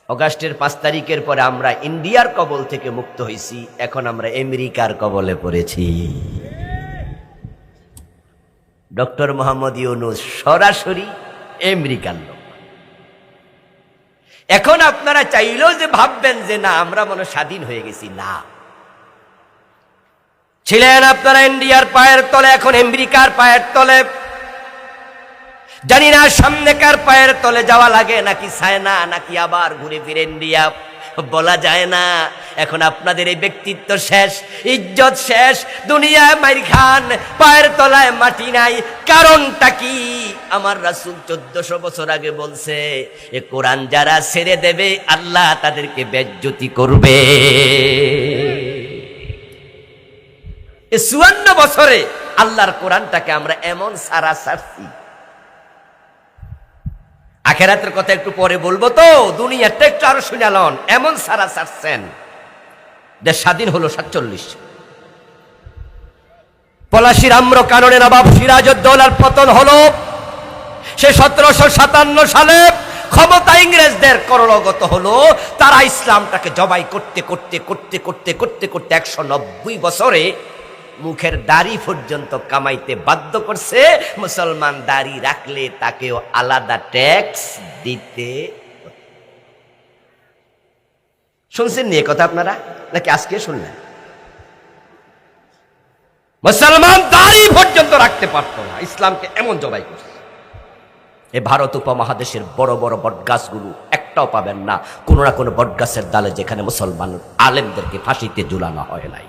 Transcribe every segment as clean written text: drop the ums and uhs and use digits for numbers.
অগাস্টের 5 তারিখের পরে আমরা ইন্ডিয়ার কবল থেকে মুক্ত হয়েছি, এখন আমরা আমেরিকার কবলে পড়েছি। ডক্টর মোহাম্মদ ইউনূস সরাসরি আমেরিকার লোক। এখন আপনারা চাইলেও যে ভাববেন যে না আমরা মনে স্বাধীন হয়ে গেছি, না, ছিলেন আপনারা ইন্ডিয়ার পায়ের তলে, এখন আমেরিকার পায়ের তলে। জানি না সামনেকার পায়ের তলে যাওয়া লাগে নাকি চায়না, নাকি আবার ঘুরে ফিরে ইন্ডিয়া, বলা যায় না। এখন আপনাদের এই ব্যক্তিত্ব শেষ, ইজ্জত শেষ, দুনিয়ায় মাইর খান, পায়ের তলায় মাটি নাই। কারণটা কি? আমার রাসূল 1400 বছর আগে বলছে, এ কোরআন যারা ছেড়ে দেবে আল্লাহ তাদেরকে বেজ্জতি করবে। 54 বছরে আল্লাহর কোরআনটাকে আমরা এমন সারা সারছি। আখেরাতের কথা একটু পরে বলবো, তো দুনিয়াটা একটু আরো শুনালন। এমন সারা সারছেন, দেশ স্বাধীন হলো 47। পলাশির আম্র কাননে নবাব সিরাজউদ্দৌলার পতন হলো। সে 1757 সালে ক্ষমতা ইংরেজদের করলগত হলো। তারা ইসলামটাকে জবাই করতে করতে করতে করতে করতে করতে 190 বছরে মুখের দাড়ি পর্যন্ত কামাইতে বাধ্য করছে। মুসলমান দাড়ি রাখলে তাকেও আলাদা ট্যাক্স দিতে। শুনছেন নিয়ে কথা আপনারা, নাকি আজকে শুনলেন? মুসলমান দাড়ি পর্যন্ত রাখতে পারতো না, ইসলামকে এমন জবাই করছে। এই ভারত উপমহাদেশের বড় বড় বটগাছগুলো একটাও পাবেন না কোনো না কোনো বটগাছের ডালে যেখানে মুসলমান আলেমদেরকে ফাঁসিতে ঝুলানো হয় নাই।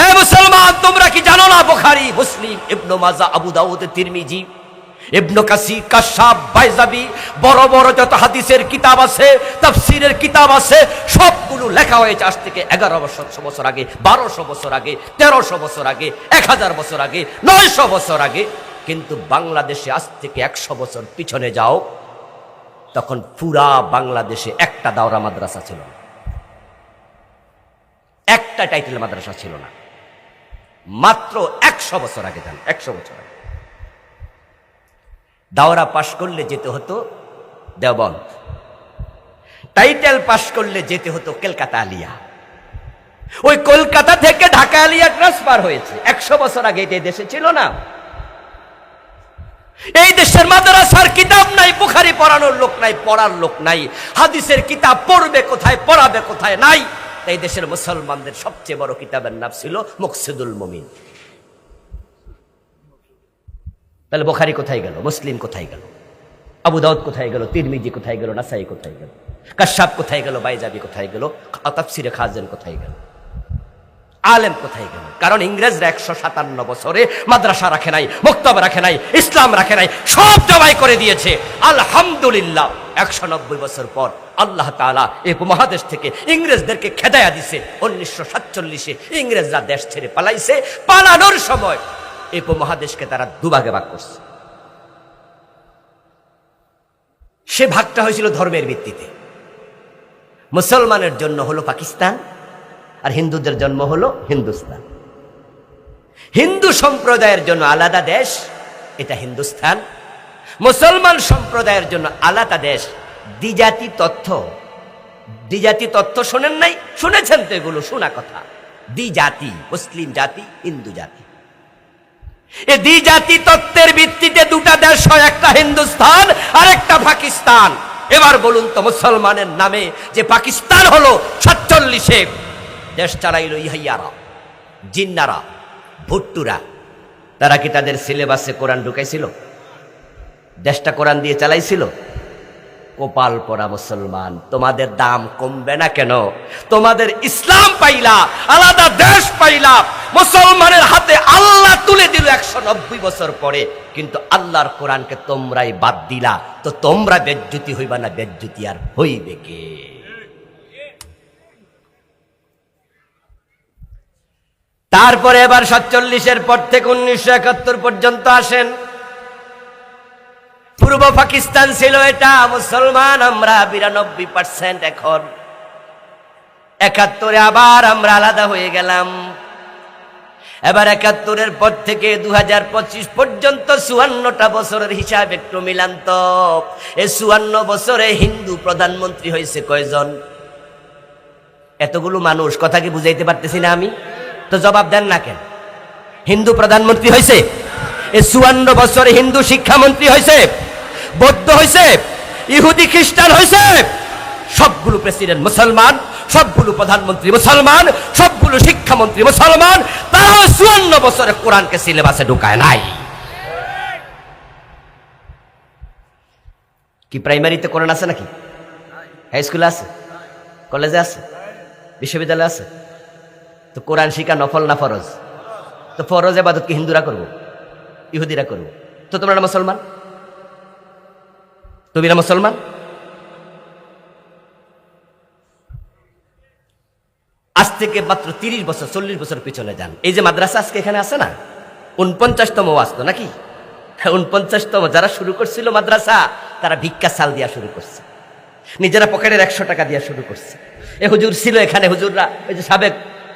এ মুসলমান, তোমরা কি জানো না বুখারী, মুসলিম, ইবনে মাজাহ, আবু দাউদ, তিরমিজি, ইবনে কাসির, কাশাফ, বাইজাবি, বড় বড় যত হাদিসের কিতাব আছে, তাফসীরের কিতাব আছে, সবগুলো লেখা হয়েছে আজ থেকে 1100 বছর আগে, 1200 বছর আগে, 1300 বছর আগে, 1000 বছর আগে, 900 বছর আগে। কিন্তু বাংলাদেশে আজ থেকে 100 বছর পিছনে যাও, তখন পুরা বাংলাদেশে একটা দাওরা মাদ্রাসা ছিল না, একটা টাইটেল মাদ্রাসা ছিল না। মাত্র 100 বছর আগে, জান, 100 বছর আগে দাওরা পাশ করলে যেতে হতো দেওবন্দ, টাইটেল পাশ করলে যেতে হতো কলকাতা আলিয়া। ওই কলকাতা থেকে ঢাকা আলিয়া ট্রান্সফার হয়েছে। 100 বছর আগে এটা দেশে ছিল না। এই দেশের মাদ্রাসার কিতাব নাই, বুখারী পড়ানোর লোক নাই, পড়ার লোক নাই, হাদিসের কিতাব পড়বে কোথায়, পড়াবে কোথায়, নাই। এই দেশের মুসলমানদের সবচেয়ে বড় কিতাবের নাম ছিল মুকসিদুল মুমিন। তাহলে বুখারী কোথায় গেল? মুসলিম কোথায় গেল? আবু দাউদ কোথায় গেল? তিরমিজি কোথায় গেল? নাসাই কোথায় গেল? কাশাফ কোথায় গেল? বাইজাবি কোথায় গেল? তাফসীরে খাজেন কোথায় গেল? আলেম কোথায় গেল? কারণ ইংরেজরা 157 বছরে মাদ্রাসা রাখে নাই, মক্তব রাখে নাই, ইসলাম রাখে নাই, সব জবাই করে দিয়েছে। আলহামদুলিল্লাহ 190 বছর পর আল্লাহ তাআলা এই উপমহাদেশ থেকে ইংরেজদেরকে খেদায়া দিছে। 1947-এ ইংরেজরা দেশ ছেড়ে পালাইছে। পালানোর সময় এই উপমহাদেশকে তারা দুভাগে ভাগ করছে। সে ভাগটা হয়েছিল ধর্মের ভিত্তিতে। মুসলমানের জন্য হলো পাকিস্তান, আর হিন্দুদের জন্ম হলো হিন্দুস্তান। হিন্দু সম্প্রদায়ের জন্য আলাদা দেশ, এটা হিন্দুস্তান। মুসলমান সম্প্রদায়ের জন্য আলাদা দেশ, দ্বিজাতি তথ্য। দ্বিজাতি তথ্য শোনেন নাই? শুনেছেন তো, এগুলো শোনা কথা। দ্বিজাতি, মুসলিম জাতি, হিন্দু জাতি। এই দ্বিজাতি তত্ত্বের ভিত্তিতে দুটা দেশ হয়, একটা হিন্দুস্তান আর একটা পাকিস্তান। এবার বলুন তো, মুসলমানের নামে যে পাকিস্তান হলো 47-এ, দেশ চালাইল ইহাইয়ারা, জিন্নারা, ভুট্টুরা। তারা কি তাদের সিলেবাসে কোরআন ঢুকাইছিল? দেশটা কোরআন দিয়ে চালাইছিল? কপাল পরা মুসলমান, তোমাদের দাম কমবে না কেন? তোমাদের ইসলাম পাইলা, আলাদা দেশ পাইলা, মুসলমানের হাতে আল্লাহ তুলে দিল 190 বছর পরে, কিন্তু আল্লাহর কোরআনকে তোমরাই বাদ দিলা। তো তোমরা বেজ্জতি হইবা না? বেজ্জতি আর হইবে কে? তারপরে এবার 47-এর পর থেকে 1971 পর্যন্ত আসেন। পূর্ব পাকিস্তান ছিল এটা, মুসলমান আমরা 92%। এখন 71-এ আবার আমরা আলাদা হয়ে গেলাম। এবার ৭১-এর পর থেকে ২০২৫ পর্যন্ত ৫৪টা বছরের হিসাব একটু মিলান তো। এই ৫৪ বছরে হিন্দু প্রধানমন্ত্রী হয়েছে কয়জন? এতগুলো মানুষ, কথা কি বুঝাইতে পারতেছি না আমি? তো জবাব দেন না কেন? হিন্দু প্রধানমন্ত্রী হয়েছে এই ৫৪ বছরে? হিন্দু শিক্ষামন্ত্রী হয়েছে, বৌদ্ধ হয়েছে, ইহুদি খ্রিস্টান হয়েছে, সবগুলো প্রেসিডেন্ট মুসলমান, সবগুলো প্রধানমন্ত্রী মুসলমান, সবগুলো শিক্ষামন্ত্রী মুসলমান। তারা ৫৪ বছরে কোরআনকে সিলেবাসে ঢুকায় নাই। কি প্রাইমারিতে কোরআন আছে নাকি? হাই স্কুলে আছে, কলেজে আছে, বিশ্ববিদ্যালয়ে আছে? তো কোরআন শিখা নফল না ফরজ? তো ফরজ ইবাদত কি হিন্দুরা করবো, ইহুদিরা করবো? তো তোমরা না মুসলমান? তুমি না মুসলমান? আজ থেকে মাত্র ৩০ বছর ৪০ বছর পিছনে যান। এই যে মাদ্রাসা আজকে এখানে আছে না, ৪৯তম আসতো নাকি? ৪৯তম যারা শুরু করছিল মাদ্রাসা, তারা ভিক্ষা চাল দিয়া শুরু করছে, নিজেরা পকেটের ১০০ টাকা দিয়া শুরু করছে। এ হুজুর ছিল এখানে, হুজুররা ওই যে সাবেক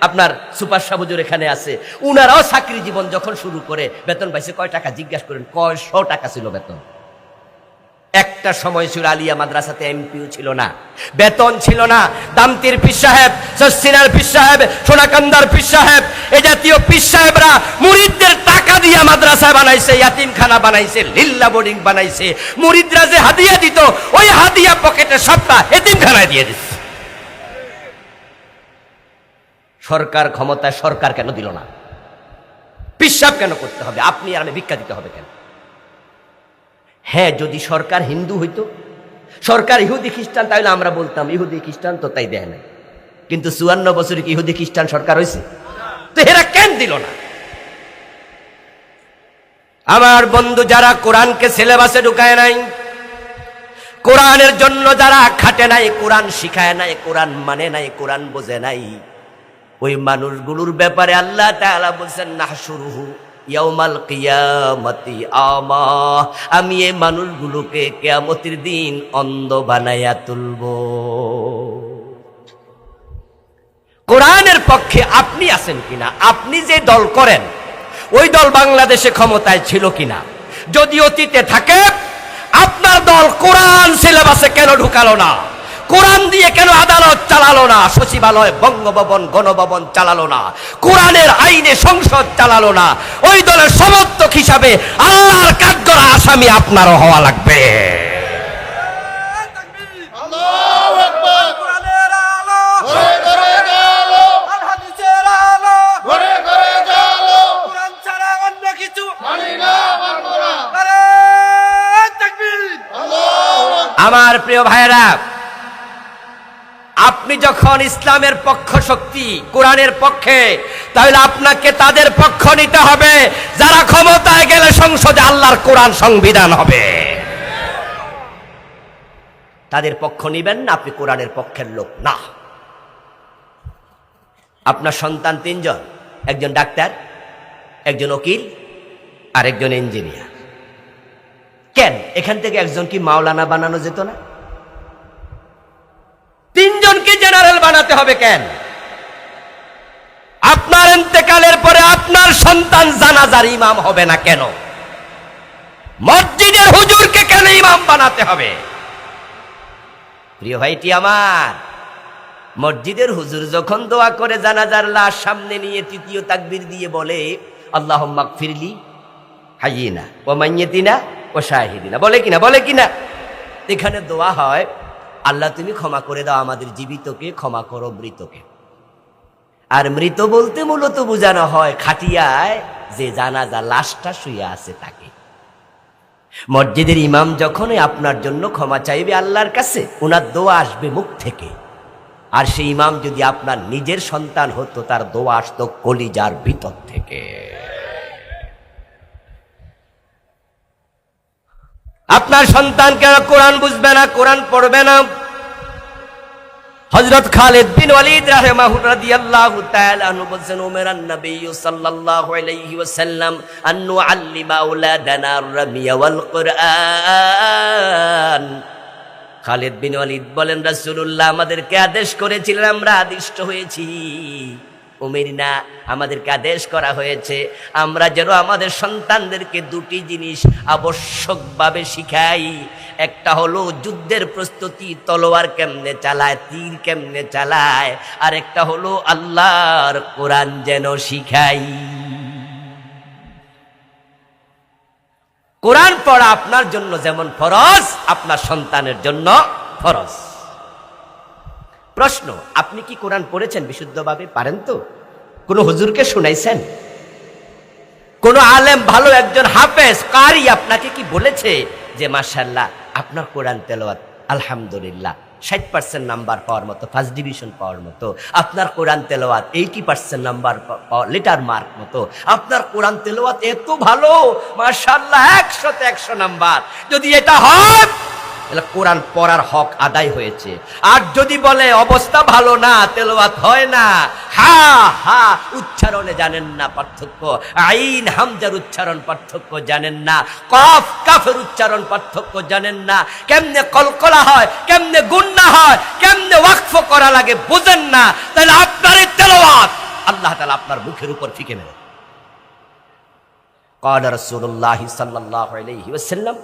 আপনার সুপার শাহ হুজুর এখানে আছে, উনারাও চাকরি জীবন যখন শুরু করে বেতন পাইছে কয় টাকা জিজ্ঞাসা করেন? কয়শো টাকা ছিল বেতন। একটা সময় ছিল আলিয়া মাদ্রাসাতে এমপিও ছিল না, বেতন ছিল না। দামতির পীর সাহেব, সসিনার পীর সাহেব, সোনাকান্দার পীর সাহেব, এই জাতীয় পীর সাহেবরা মুরিদদের টাকা দিয়া মাদ্রাসা বানাইছে, ইয়াতিমখানা বানাইছে, লিল্লা বোর্ডিং বানাইছে। মুরিদরা যে হাদিয়া দিত, ওই হাদিয়া পকেটে সবটা এতিমখানায় দিয়ে দিচ্ছে। সরকার ক্ষমতায়, সরকার কেন দিল না? পীর সাহেব কেন করতে হবে? আপনি আর আমি ভিক্ষা দিতে হবে কেন? হ্যাঁ, যদি সরকার হিন্দু হইতো, সরকার ইহুদি খ্রিস্টান, তাহলে আমরা বলতাম ইহুদি খ্রিস্টান তো তাই দেয় না। কিন্তু ৫৪ বছরে কি ইহুদি খ্রিস্টান সরকার হয়েছে? তো এরা কেন দিল না? আমার বন্ধু, যারা কোরআনকে সিলেবাসে ঢুকায় নাই, কোরআনের জন্য যারা খাটে নাই, কোরআন শিখায় নাই, কোরআন মানে নাই, কোরআন বোঝে নাই, ওই মানুষগুলোর ব্যাপারে আল্লাহ তাআলা বলছেন নাহশুরুহু ইয়াউমাল কিয়ামতি আমা, আমি এই মানুষগুলোকে কিয়ামতের দিন অন্ধ বানাইয়া তুলব। কোরআনের পক্ষে আপনি আছেন কিনা? আপনি যে দল করেন, ওই দল বাংলাদেশে ক্ষমতায় ছিল কিনা? যদি অতীতে থাকে, আপনার দল কোরআন সিলেবাসে কেন ঢুকালো না? কোরআন দিয়ে কেন আদালত চালালো না? সচিবালয়, বঙ্গভবন, গণভবন চালালো না? কোরআনের আইনে সংসদ চালালো না? ওই দলের সমর্থক হিসাবে আল্লাহর কাঠগড়া আসামি আপনারও হওয়া লাগবে। আমার প্রিয় ভাইয়েরা, আপনি যখন ইসলামের পক্ষ শক্তি, কোরআনের পক্ষে, তাহলে আপনাকে তাদের পক্ষ নিতে হবে যারা ক্ষমতায় গেলে সংসদে আল্লাহর কোরআন সংবিধান হবে। তাদের পক্ষ নিবেন না, আপনি কোরআনের পক্ষের লোক না। আপনার সন্তান ৩ জন, একজন ডাক্তার, একজন উকিল, আর একজন ইঞ্জিনিয়ার। কেন এখান থেকে একজন কি মাওলানা বানানো যেত না? ৩ জনকে জেনারেল বানাতে হবে কেন? আপনার ইন্তেকালের পরে আপনার সন্তান জানাজার ইমাম হবে না কেন? মসজিদের হুজুরকে কেন ইমাম বানাতে হবে? প্রিয় ভাইটি আমার, মসজিদের হুজুর যখন দোয়া করে জানাজার লাশ সামনে নিয়ে তৃতীয় তাকবীর দিয়ে বলে আল্লাহুম্মা গফিরলি হাইয়িনা ওয়া মাইয়িতিনা ওয়া শাহিদিনা, বলে কিনা? বলে কিনা? এখানে দোয়া হয়, আল্লাহ তুমি ক্ষমা করে দাও আমাদের জীবিতকে, ক্ষমা করো মৃতকে। আর মৃত বলতে মূলত বোঝানো হয় খাটিয়ায় যে জানাজা লাশটা শুয়ে আছে তাকে। মসজিদের ইমাম যখন আপনার জন্য ক্ষমা চাইবে আল্লাহর কাছে, ওনার দোয়া আসবে মুখ থেকে। আর সেই ইমাম যদি আপনার নিজের সন্তান হতো, তার দোয়া আসতো কলিজার ভিতর থেকে। আপনার সন্তান কেন কোরআন বুঝবে না, কোরআন পড়বে না? হযরত খালিদ বিন ওয়ালিদ রাদিয়াল্লাহু তাআলা আনহু বলেন, উমরান নবী সাল্লাল্লাহু আলাইহি ওয়াসাল্লাম আন নুআল্লিমা আওলাদানা আর-রামিয়া ওয়াল কুরআন। খালিদ বিন ওয়ালিদ বলেন, রাসূলুল্লাহ আমাদেরকে আদেশ করেছিলেন, আমরা আদিষ্ট হয়েছি উমিরনা, আমাদেরকে আদেশ করা হয়েছে আমরা যেন আমাদের সন্তানদেরকে দুটি জিনিস আবশ্যকভাবে শিখাই। একটা হলো যুদ্ধের প্রস্তুতি, তলোয়ার কেমনে চালায়, তীর কেমনে চালায়, আর একটা হলো আল্লাহর কোরআন যেন শিখাই। কোরআন পড়া আপনার জন্য যেমন ফরজ, আপনার সন্তানের জন্য ফরজ। প্রশ্ন, আপনি কি কোরআন পড়েছেন বিশুদ্ধভাবে? পারেন তো? কোন হুজুরকে শুনাইছেন? কোন আলেম, ভালো একজন হাফেজ কারি আপনাকে কি বলেছে যে মাশাআল্লাহ আপনার কোরআন তেলাওয়াত আলহামদুলিল্লাহ 60% নাম্বার পাওয়ার মতো, ফার্স্ট ডিভিশন পাওয়ার মতো, আপনার কোরআন তেলাওয়াত 80% নাম্বার লেটার মার্ক মতো, আপনার কোরআন তেলাওয়াত এত ভালো মাশাআল্লাহ 100তে 100 নাম্বার, যদি এটা হয় তাহলে কোরআন পড়ার হক আদায় হয়েছে। আর যদি বলে অবস্থা ভালো না, তেলাওয়াত হয় না, হা হা উচ্চারণে জানেন না পার্থক্য, আইন হামজার উচ্চারণ পার্থক্য জানেন না, কফ কাফের উচ্চারণ পার্থক্য জানেন না, কেমনে কলকলা হয়, কেমনে গুন্না হয়, কেমনে ওয়াকফ করা লাগে বুঝেন না, তাহলে আপনার এই তেলাওয়াত আল্লাহ তাআলা আপনার মুখের উপর ফিকে নেবেন। قال رسول الله صلى الله عليه وسلم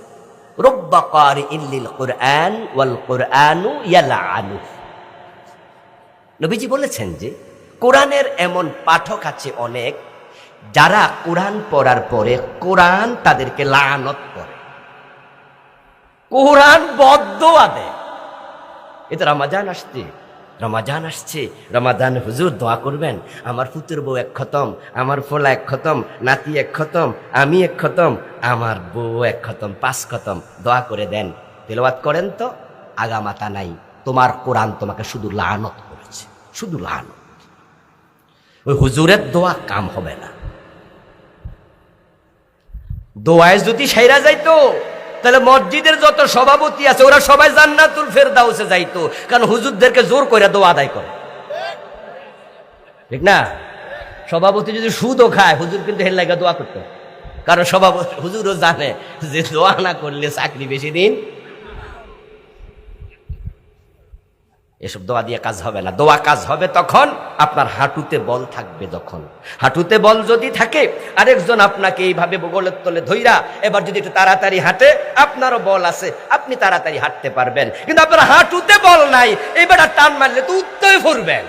রব্বা কারিইন লিল কুরআন ওয়াল কুরআনু ইয়ালআনু। নবীজি বলেছেন যে কোরআনের এমন পাঠক আছে অনেক, যারা কোরআন পড়ার পরে কোরআন তাদেরকে লানত করে, কোরআন বদদোয়া দেয়। এটা রমাজান আসছে, রমাজান আসছে, রমাদান হুজুর দোয়া করবেন, আমার পুত্র বউ 1 খতম, আমার ফোলা 1 খতম, নাতি 1 খতম, আমি 1 খতম, আমার বউ 1 খতম, 5 খতম, দোয়া করে দেন। তেলাওয়াত করেন তো, আগামাতা নাই, তোমার কোরআন তোমাকে শুধু লানত করেছে, শুধু লানত। ওই হুজুরের দোয়া কাম হবে না। দোয়ায় যদি সাইরা যাইতো তাহলে মসজিদের যত সভাপতি আছে ওরা সবাই জান্নাতুল ফেরদাউসে যাইতো, কারণ হুজুরদেরকে জোর করে দোয়া আদায় করে, ঠিক না? সভাপতি যদি সুদও খায়, হুজুর কিন্তু হের লাগা দোয়া করতো, কারণ সভাপতি হুজুরও জানে যে দোয়া না করলে চাকরি বেশি দিন। এসব দোয়া দিয়ে কাজ হবে না। দোয়া কাজ হবে তখন আপনার হাঁটুতে বল থাকবে। যখন হাঁটুতে বল যদি থাকে, আরেকজন আপনাকে এইভাবে বগলের তলে ধইরা এবার যদি একটু তাড়াতাড়ি হাঁটে, আপনারও বল আছে, আপনি তাড়াতাড়ি হাঁটতে পারবেন। কিন্তু আপনার হাঁটুতে বল নাই, এবার টান মারলে তো উত্তরে পড়বেন।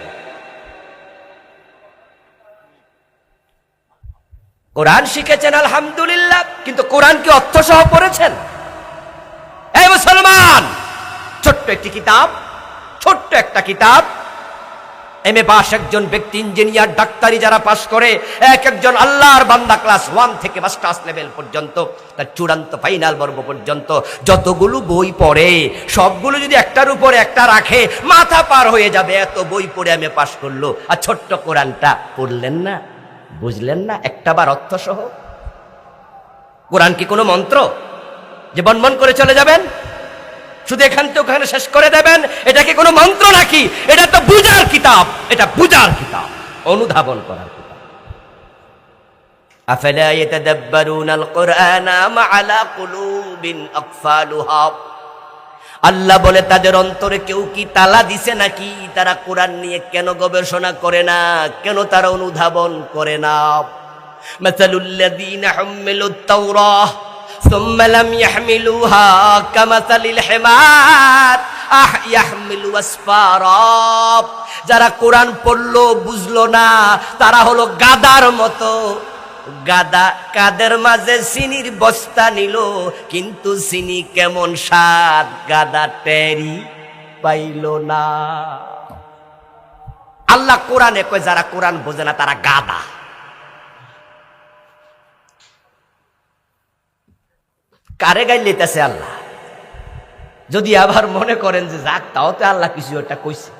কোরআন শিখেছেন আলহামদুলিল্লাহ, কিন্তু কোরআন কি অর্থ সহ পড়েছেন? এই মুসলমান, ছোট্ট একটি কিতাব, ছোট্ট একটা কিতাব, এমএ পাস একজন ব্যক্তি, ইঞ্জিনিয়ার, ডাক্তারি যারা পাস করে, এক একজন আল্লাহর বান্দা ক্লাস 1 থেকে মাস্টার্স লেভেল পর্যন্ত, তার চূড়ান্ত ফাইনাল বর্গ পর্যন্ত যতগুলো বই পড়ে সবগুলো যদি একটার উপরে একটা রাখে মাথা পার হয়ে যাবে। এত বই পড়ে এমএ পাস করলো, আর ছোট্ট কোরআনটা পড়লেন না, বুঝলেন না একটাবার অর্থ সহ। কোরআন কি কোনো মন্ত্র যে বনবন করে চলে যাবেন, শুধু এখান থেকে ওখানে শেষ করে দেবেন? এটা কি কোনো মন্ত্র নাকি? এটা তো বুঝার কিতাব, এটা বুঝার কিতাব, অনুধাবন করার কিতাব। আফালা ইয়াতাদাব্বারুনাল কুরআন আম আলা কুলুবিন আকফালুহা। আল্লাহ বলে তাদের অন্তরে কেউ কি তালা দিছে নাকি? তারা কোরআন নিয়ে কেন গবেষণা করে না, কেন তারা অনুধাবন করে না? মাসালুল্লাযীনা হুম্মিলুত তাওরাহ ثم لم يحملوها كمثل الحمار يحمل أسفارا। যারা কোরআন পড়লো বুঝলো না, তারা হলো গাধার মতো। গাধা কাদের মাঝে চিনির বস্তা নিল, কিন্তু চিনি কেমন স্বাদ গাধা টেরি পাইল না। আল্লাহ কোরআনে কয় যারা কোরআন বোঝে না তারা গাধা। কারে গাইলেতেছে আল্লাহ? যদি আবার মনে করেন যে যাক, তাও তো আল্লাহ কিছু একটা কইছে,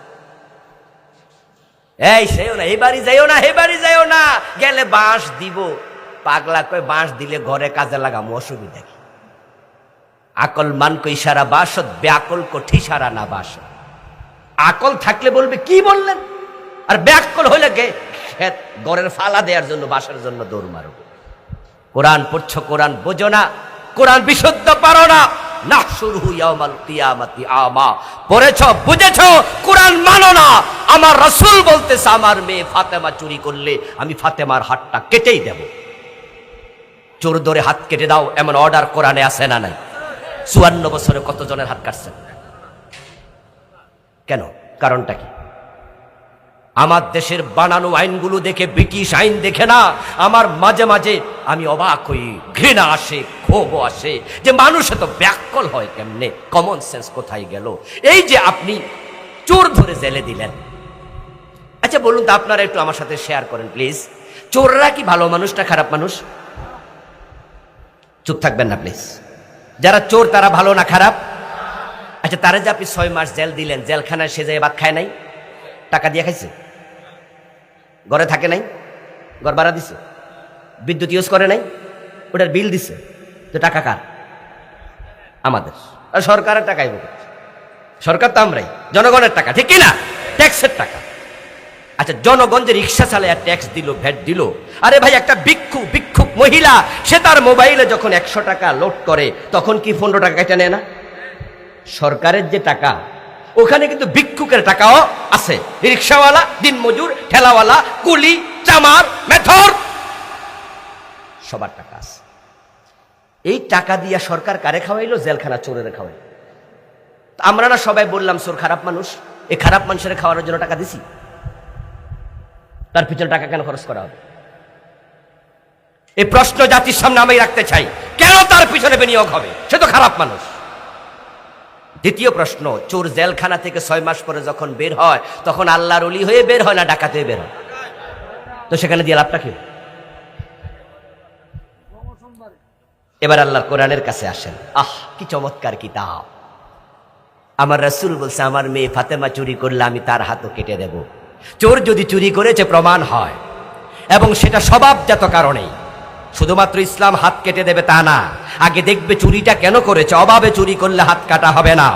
এই সেও না, এই বাড়ি যাইও না, হে বাড়ি যাইও না, গেলে বাঁশ দিব। পাগলা কয় বাঁশ দিলে ঘরে কাজে লাগাম, অসুবিধা কি? আকল মান কই সারা বাসত, ব্যাকল কঠি সারা না বাসত। আকল থাকলে বলবে কি বললেন, আর ব্যাকল হইলে ঘরের ফালা দেওয়ার জন্য, বাসার জন্য দৌড় মারবে। কোরআন পড়ছো, কোরআন বোঝো না, কোরআন বিশুদ্ধ পারো না, নাহশুরহু ইয়াউমাল কিয়ামাতি আমা। পড়েছো, বুঝেছো, কোরআন মানো না, আমার রাসূল বলতেছে আমার মেয়ে ফাতেমা চুরি করলে আমি ফাতেমার হাতটা কেটেই দেব। চোর ধরে হাত কেটে দাও এমন অর্ডার কোরআনে আছে না নাই? 54 বছরে কতজনের হাত কাটছেন? কেন? কারণটা কি? আমার দেশের বানানো আইনগুলো দেখে, ব্রিটিশ আইন দেখে না আমার মাঝে মাঝে আমি অবাক হই, ঘৃণা আসে, ক্ষোভ আসে যে মানুষ এত ব্যাকল হয় কেমনে, কমন সেন্স কোথায় গেল? এই যে আপনি চোর ধরে জেলে দিলেন, আচ্ছা বলুন তো, আপনারা একটু আমার সাথে শেয়ার করেন প্লিজ, চোররা কি ভালো মানুষ না খারাপ মানুষ? চুপ থাকবেন না প্লিজ। যারা চোর তারা ভালো না খারাপ? আচ্ছা তারা যে আপনি 6 মাস জেল দিলেন, জেলখানায় সে যায় ভাত খায় নাই? টাকা দিয়ে খাইছে? ঘরে থাকে নাই? ঘর ভাড়া দিছে? বিদ্যুৎ ইউজ করে নাই? ওটার বিল দিছে? তো টাকা কার? আমাদের। আর সরকারের টাকাই বলছে, সরকার তো আমরাই, জনগণের টাকা, ঠিক কিনা? ট্যাক্সের টাকা। আচ্ছা জনগণ যে রিক্সা চালায় ট্যাক্স দিল, ভ্যাট দিল, আরে ভাই একটা ভিক্ষুক মহিলা সে তার মোবাইলে যখন 100 টাকা লোড করে তখন কি 15 টাকা কেটে নেয় না? সরকারের যে টাকা ওখানে কিন্তু ভিক্ষুকের টাকাও আছে, রিক্সাওয়ালা, দিনমজুর, ঠেলাওয়ালা, কুলি, চামার, মেথর, সবার টাকা আছে। এই টাকা দিয়া সরকার কারে খাওয়াইলো? জেলখানা চোরের খাওয়াই। আমরা না সবাই বললাম চোর খারাপ মানুষ, এই খারাপ মানুষের খাওয়ানোর জন্য টাকা দিছি? তার পিছনে টাকা কেন খরচ করা হবে? এই প্রশ্ন জাতির সামনে আমি রাখতে চাই, কেন তার পিছনে বিনিয়োগ হবে? সে তো খারাপ মানুষ। দ্বিতীয় প্রশ্ন, চোর জেলখানা থেকে 6 মাস পরে যখন বের হয় তখন আল্লাহর ওলি হয়ে বের হয় না ডাকাত হয়ে বের হয়? তো সেখানে দিয়ে লাভটা কি? এবার আল্লাহর কোরআনের কাছে আসেন। কি চমৎকার কিতাব! আমার রাসূল বলছে আমার মেয়ে ফাতেমা চুরি করলে আমি তার হাতও কেটে দেব। চোর যদি চুরি করেছে প্রমাণ হয় এবং সেটা স্বভাবজাত কারণেই, শুধুমাত্র ইসলাম হাত কেটে দেবে তা না, আগে দেখবে চুরিটা কেন করেছে। অভাবে চুরি করলে হাত কাটা হবে না।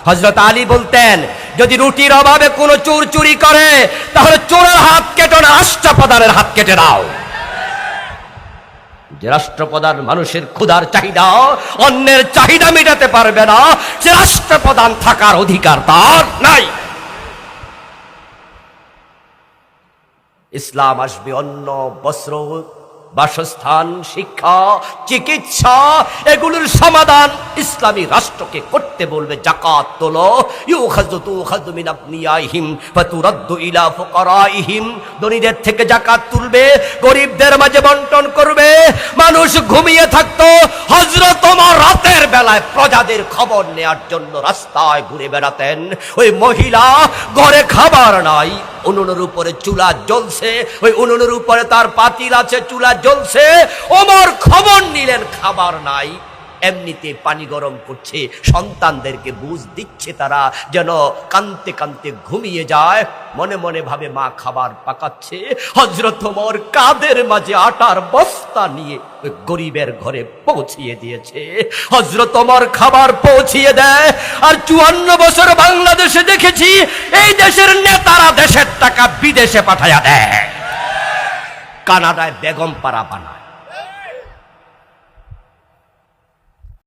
হযরত আলী বলতেন যদি রুটির অভাবে কোনো চোর চুরি করে তাহলে চোরের হাত কেটো না, রাষ্ট্রপ্রধানের হাত কেটে দাও। যে রাষ্ট্রপ্রধান মানুষের ক্ষুধার চাহিদা, অন্যের চাহিদা মেটাতে পারবে না, সে রাষ্ট্রপ্রধান থাকার অধিকার তার নাই। ইসলাম আসবে অন্ন, বস্ত্র, বাসস্থান, শিক্ষা, চিকিৎসা, এগুলোর সমাধান ইসলামী রাষ্ট্রকে করতে বলবে। যাকাত তোলো, ইউখাযু মিন আবনিয়াইহিম ফাতুরাদ্দু ইলা ফুকারাইহিম, ধনীদের থেকে যাকাত তুলবে, গরিবদের মাঝে বন্টন করবে। মানুষ ঘুমিয়ে থাকতো, হযরত ওমর রাতের বেলায় প্রজাদের খবর নেয়ার জন্য রাস্তায় ঘুরে বেড়াতেন। ওই মহিলা ঘরে খাবার নাই, উনুনের উপরে চুলা জ্বলছে, ওই উনুনের উপরে তার পাতিল আছে, চুলা জ্বলছে, ওমর খবর নিলেন খাবার নাই, এমনিতে পানি গরম করছে, সন্তানদেরকে বুঝ দিচ্ছে তারা যেন কানতে কানতে ঘুমিয়ে যায়। মনে মনে ভাবে মা খাবার পাকাচ্ছে। হযরত ওমর কাঁধের মাঝে আটার বস্তা নিয়ে ওই গরিবের ঘরে পৌঁছিয়ে দিয়েছে। হযরত ওমর খাবার পৌঁছিয়ে দেয়। আর 54 বছর বাংলাদেশে দেখেছি এই দেশের নেতারা দেশের টাকা বিদেশে পাঠায়া দেয়, কানাডায় বেগম পাড়া বানায়,